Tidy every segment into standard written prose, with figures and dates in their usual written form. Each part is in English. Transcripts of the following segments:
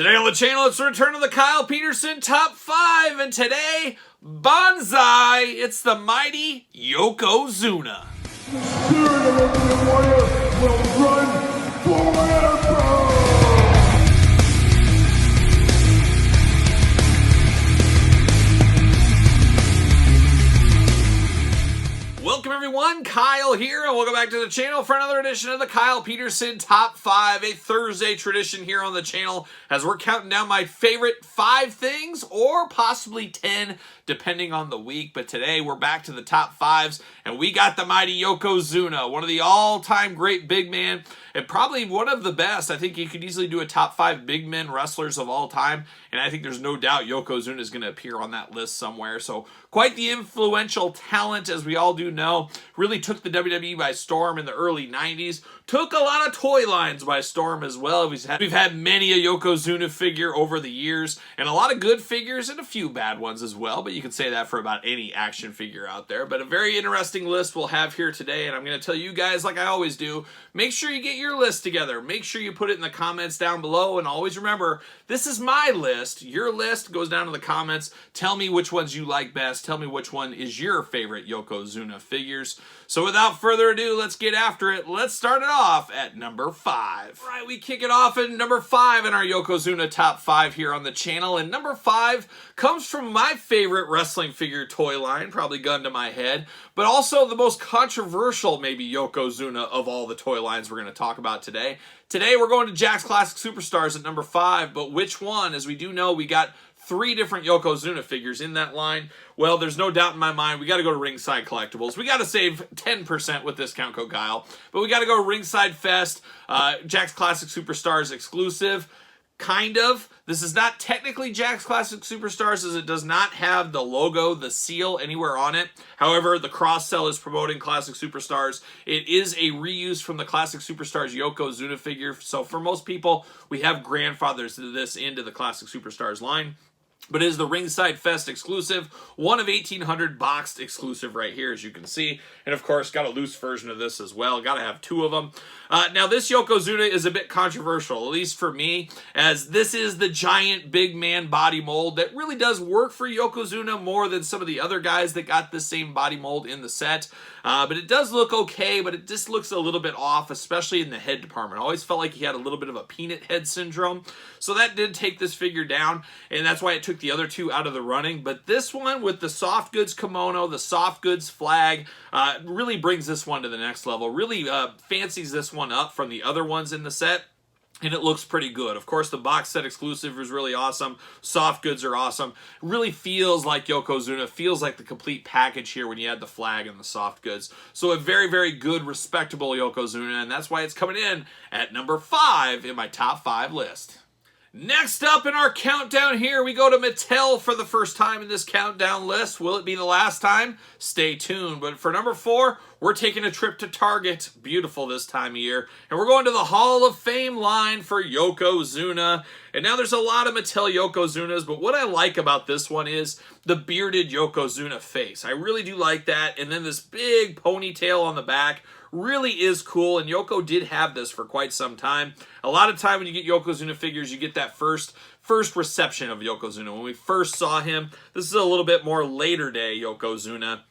Today on the channel, it's the return of the Kyle Peterson Top 5, and today, Bonsai, it's the mighty Yokozuna. The spirit of Ultimate Warrior will run forever! Welcome everyone, Kyle here, and welcome back to the channel for another edition of the Kyle Peterson Top 5, a Thursday tradition here on the channel as we're counting down my favorite 5 things, or possibly 10, depending on the week. But today we're back to the top 5s, and we got the mighty Yokozuna, one of the all-time great big man, and probably one of the best. I think you could easily do a top 5 big men wrestlers of all time, and I think there's no doubt Yokozuna is going to appear on that list somewhere. So quite the influential talent, as we all do know. Really took the WWE by storm in the early 90s. Took a lot of toy lines by storm as well. We've had many a Yokozuna figure over the years, and a lot of good figures and a few bad ones as well, but you can say that for about any action figure out there. But a very interesting list we'll have here today, and I'm going to tell you guys, like I always do, make sure you get your list together. Make sure you put it in the comments down below, and always remember, this is my list. Your list goes down in the comments. Tell me which ones you like best. Tell me which one is your favorite Yokozuna figures. So without further ado, let's get after it. Let's start it off at number 5. All right, we kick it off at number 5 in our Yokozuna top 5 here on the channel. And number 5 comes from my favorite wrestling figure toy line, probably gun to my head, but also the most controversial maybe Yokozuna of all the toy lines we're going to talk about today. Today we're going to Jakks Classic Superstars at number 5, but which one? As we do know, we got 3 different Yokozuna figures in that line. Well, there's no doubt in my mind, we got to go to Ringside Collectibles. We got to save 10% with discount code Kyle, but we got to go to Ringside Fest, Jakks Classic Superstars exclusive. Kind of. This is not technically Jakks Classic Superstars, as it does not have the logo, the seal anywhere on it. However, the cross-sell is promoting Classic Superstars. It is a reuse from the Classic Superstars Yokozuna figure. So for most people, we have grandfathers this into the Classic Superstars line. But it is the Ringside Fest exclusive, one of 1,800 boxed exclusive right here, as you can see. And of course, got a loose version of this as well. Got to have 2 of them. Now, this Yokozuna is a bit controversial, at least for me, as this is the giant big man body mold that really does work for Yokozuna more than some of the other guys that got the same body mold in the set. But it does look okay, but it just looks a little bit off, especially in the head department. I always felt like he had a little bit of a peanut head syndrome. So that did take this figure down, and that's why it took the other 2 out of the running. But this one with the soft goods kimono, the soft goods flag, really brings this one to the next level. Really fancies this one up from the other ones in the set. And it looks pretty good. Of course, the box set exclusive is really awesome. Soft goods are awesome. It really feels like Yokozuna. Feels like the complete package here when you add the flag and the soft goods. So a very, very good, respectable Yokozuna. And that's why it's coming in at number 5 in my top 5 list. Next up in our countdown here, we go to Mattel for the first time in this countdown list. Will it be the last time? Stay tuned. But for number 4, we're taking a trip to Target. Beautiful this time of year. And we're going to the Hall of Fame line for Yokozuna. And now there's a lot of Mattel Yokozunas, but what I like about this one is the bearded Yokozuna face. I really do like that. And then this big ponytail on the back really is cool, and Yoko did have this for quite some time. A lot of time when you get Yokozuna figures, you get that first reception of Yokozuna. When we first saw him, this is a little bit more later day Yokozuna.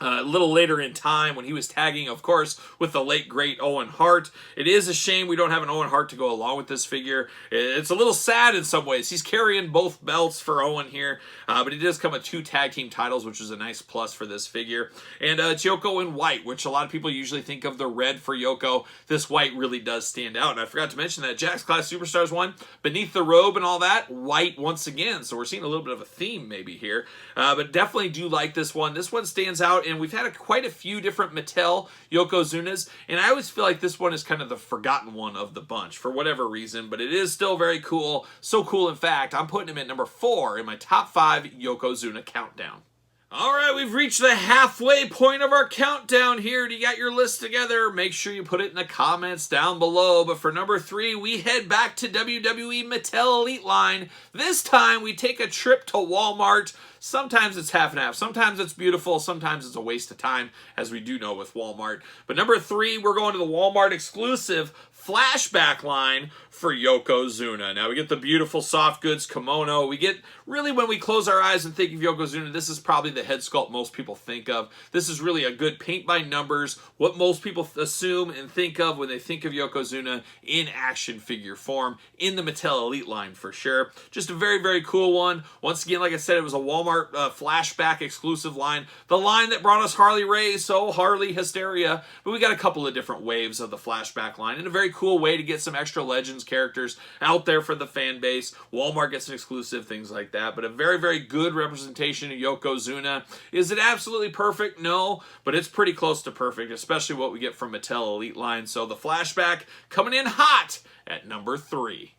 A little later in time when he was tagging, of course, with the late, great Owen Hart. It is a shame we don't have an Owen Hart to go along with this figure. It's a little sad in some ways. He's carrying both belts for Owen here, but he does come with 2 tag team titles, which is a nice plus for this figure. And it's Yoko in white, which a lot of people usually think of the red for Yoko. This white really does stand out. And I forgot to mention that Jakks Classic Superstars one, beneath the robe and all that, white once again. So we're seeing a little bit of a theme maybe here. But definitely do like this one. This one stands out. And we've had quite a few different Mattel Yokozunas, and I always feel like this one is kind of the forgotten one of the bunch for whatever reason, but it is still very cool. So cool, in fact, I'm putting him at number 4 in my top 5 Yokozuna countdown. All right, we've reached the halfway point of our countdown here. Do you got your list together? Make sure you put it in the comments down below. But for number 3, we head back to WWE Mattel Elite line. This time, we take a trip to Walmart. Sometimes it's half and half. Sometimes it's beautiful. Sometimes it's a waste of time, as we do know with Walmart. But number 3, we're going to the Walmart exclusive flashback line for Yokozuna. Now we get the beautiful soft goods kimono. We get, really when we close our eyes and think of Yokozuna, this is probably the head sculpt most people think of. This is really a good paint by numbers, what most people assume and think of when they think of Yokozuna in action figure form, in the Mattel Elite line for sure. Just a very, very cool one. Once again, like I said, it was a Walmart flashback exclusive line. The line that brought us Harley Race, so Harley hysteria. But we got a couple of different waves of the flashback line in a very cool way to get some extra Legends characters out there for the fan base. Walmart gets an exclusive, things like that. But a very, very good representation of Yokozuna. Is it absolutely perfect? No, but it's pretty close to perfect, especially what we get from Mattel Elite line. So the flashback coming in hot at number 3.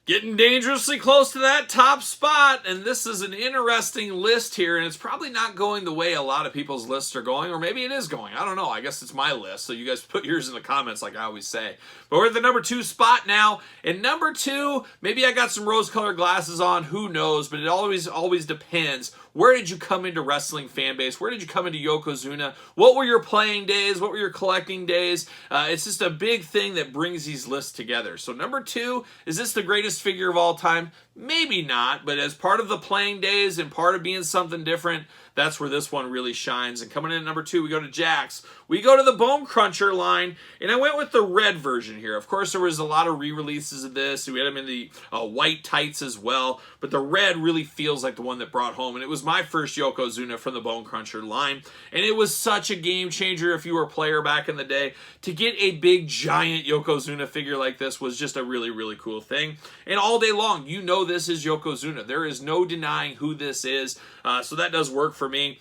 Getting dangerously close to that top spot, and this is an interesting list here, and it's probably not going the way a lot of people's lists are going, or maybe it is going. I don't know. I guess it's my list, so you guys put yours in the comments like I always say. But we're at the number 2 spot now, and number 2, maybe I got some rose-colored glasses on, who knows, but it always depends. Where did you come into wrestling fan base? Where did you come into Yokozuna? What were your playing days? What were your collecting days? It's just a big thing that brings these lists together. So number 2, is this the greatest figure of all time? Maybe not, but as part of the playing days and part of being something different, that's where this one really shines. And coming in at number 2, we go to Jax. We go to the Bone Cruncher line, and I went with the red version here. Of course, there was a lot of re-releases of this. We had them in the white tights as well, but the red really feels like the one that brought home, and it was my first Yokozuna from the Bone Cruncher line, and it was such a game changer if you were a player back in the day. To get a big, giant Yokozuna figure like this was just a really, really cool thing. And all day long, you know this is Yokozuna. There is no denying who this is, so that does work for me.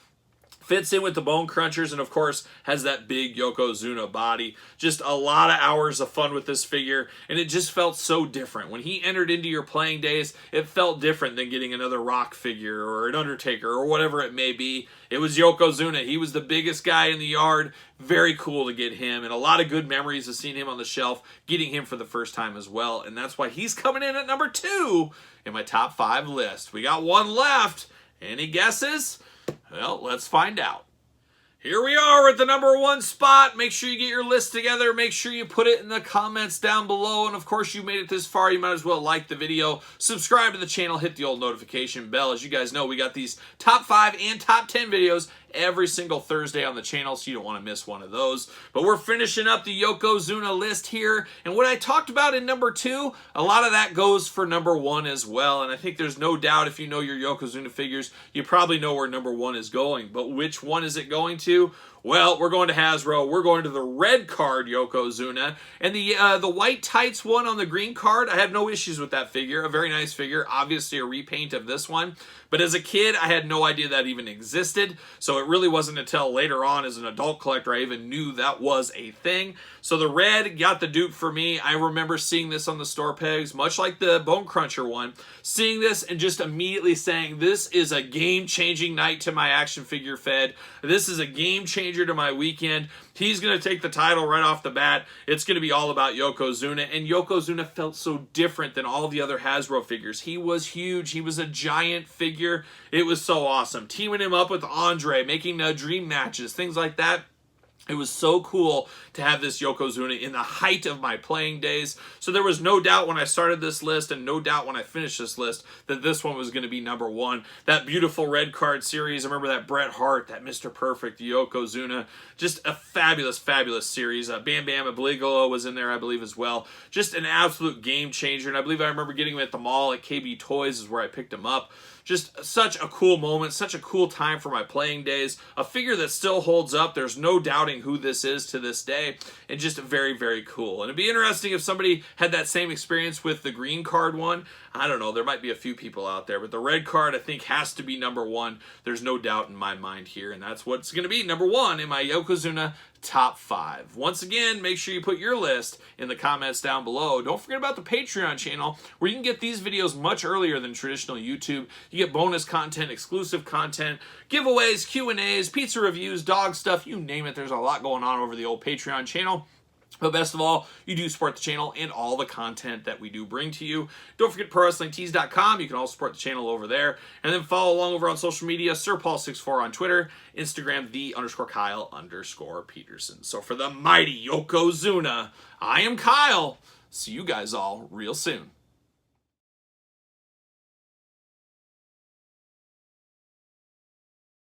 Fits in with the Bone Crunchers, and of course has that big Yokozuna body. Just a lot of hours of fun with this figure, and it just felt so different. When he entered into your playing days, it felt different than getting another Rock figure or an Undertaker or whatever it may be. It was Yokozuna. He was the biggest guy in the yard. Very cool to get him, and a lot of good memories of seeing him on the shelf, getting him for the first time as well, and that's why he's coming in at number 2 in my top 5 list. We got one left. Any guesses? Well, let's find out. Here we are at the number 1 spot. Make sure you get your list together. Make sure you put it in the comments down below. And of course, you made it this far, you might as well like the video, subscribe to the channel, hit the old notification bell. As you guys know, we got these top 5 and top 10 videos every single Thursday on the channel, so you don't want to miss one of those. But we're finishing up the Yokozuna list here, and what I talked about in number 2, a lot of that goes for number 1 as well, and I think there's no doubt if you know your Yokozuna figures, you probably know where number 1 is going. But which one is it going to? Well, we're going to Hasbro. We're going to the red card Yokozuna. And the white tights one on the green card, I have no issues with that figure. A very nice figure. Obviously a repaint of this one. But as a kid, I had no idea that even existed. So it really wasn't until later on as an adult collector I even knew that was a thing. So the red got the dupe for me. I remember seeing this on the store pegs, much like the Bone Cruncher one. Seeing this and just immediately saying, this is a game-changing night to my action figure fed. This is a game changer to my weekend. He's going to take the title right off the bat. It's going to be all about Yokozuna, and Yokozuna felt so different than all the other Hasbro figures. He was huge. He was a giant figure. It was so awesome. Teaming him up with Andre, making dream matches, things like that. It was so cool to have this Yokozuna in the height of my playing days. So there was no doubt when I started this list and no doubt when I finished this list that this one was going to be number 1. That beautiful red card series. I remember that Bret Hart, that Mr. Perfect, Yokozuna. Just a fabulous, fabulous series. Bam Bam Bigelow was in there, I believe, as well. Just an absolute game changer. And I believe I remember getting him at the mall at KB Toys is where I picked him up. Just such a cool moment, such a cool time for my playing days. A figure that still holds up. There's no doubting who this is to this day. And just very, very cool. And it'd be interesting if somebody had that same experience with the green card one. I don't know. There might be a few people out there. But the red card, I think, has to be number 1. There's no doubt in my mind here. And that's what's going to be number 1 in my Yokozuna top 5. Once again, make sure you put your list in the comments down below. Don't forget about the Patreon channel, where you can get these videos much earlier than traditional YouTube. You get bonus content, exclusive content, giveaways, Q&As, pizza reviews, dog stuff, you name it. There's a lot going on over the old Patreon channel. But best of all, you do support the channel and all the content that we do bring to you. Don't forget ProWrestlingTees.com. You can also support the channel over there. And then follow along over on social media, SirPaul64 on Twitter, Instagram, _Kyle_Peterson. So for the mighty Yokozuna, I am Kyle. See you guys all real soon.